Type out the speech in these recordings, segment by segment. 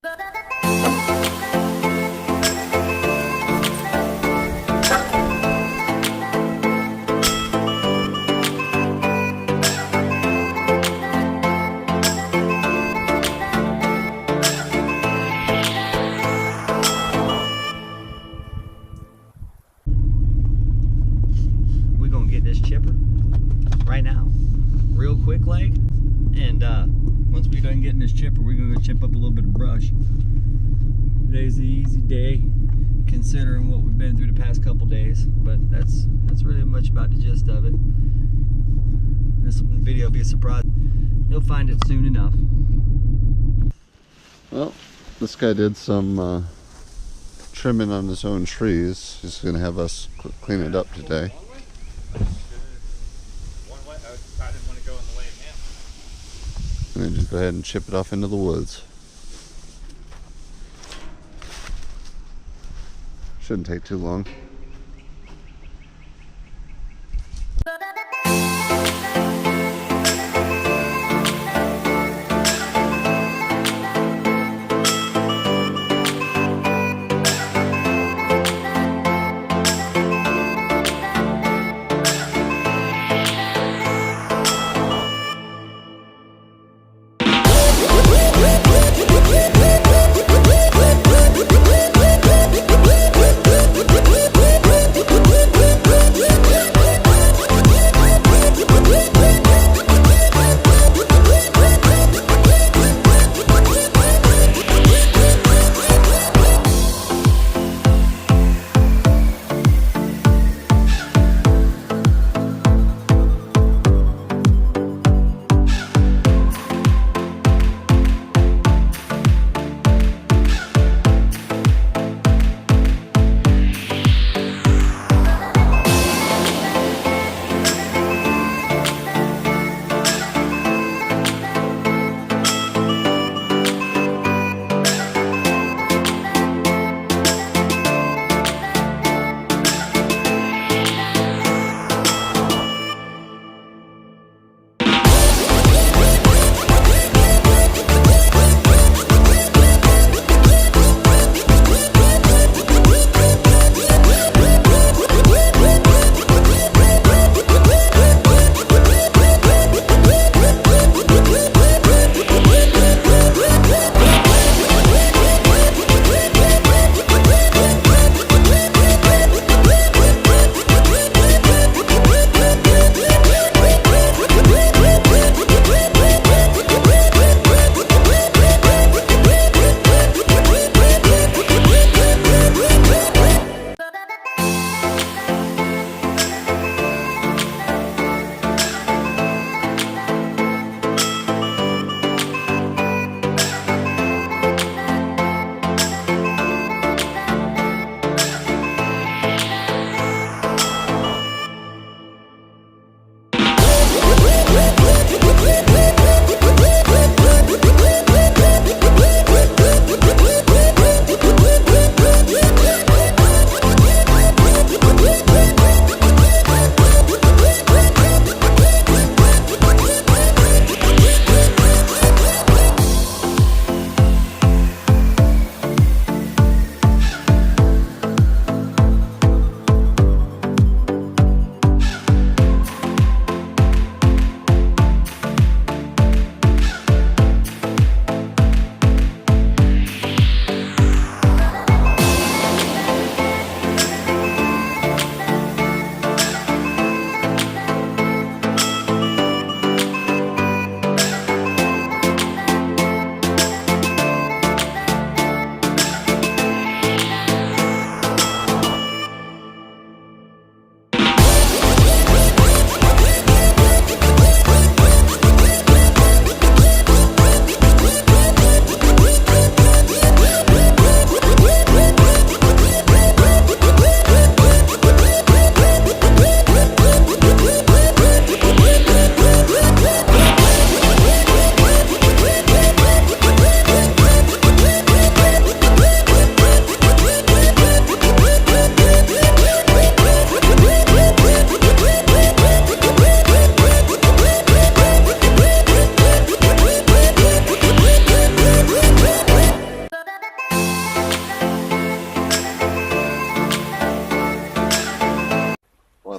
We're gonna get this chipper right now, real quick like, and once we're done getting this chipper, we're gonna go chip up a little bit of brush. Today's an easy day considering what we've been through the past couple days, but that's really much about the gist of it. This video will be a surprise. You'll find it soon enough. Well, this guy did some trimming on his own trees. He's going to have us clean it up today. And then just go ahead and chip it off into the woods. Shouldn't take too long.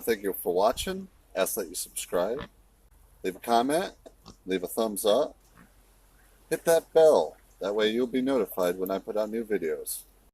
to thank you for watching. Ask that you subscribe, leave a comment, leave a thumbs up, hit that bell. That way you'll be notified when I put out new videos.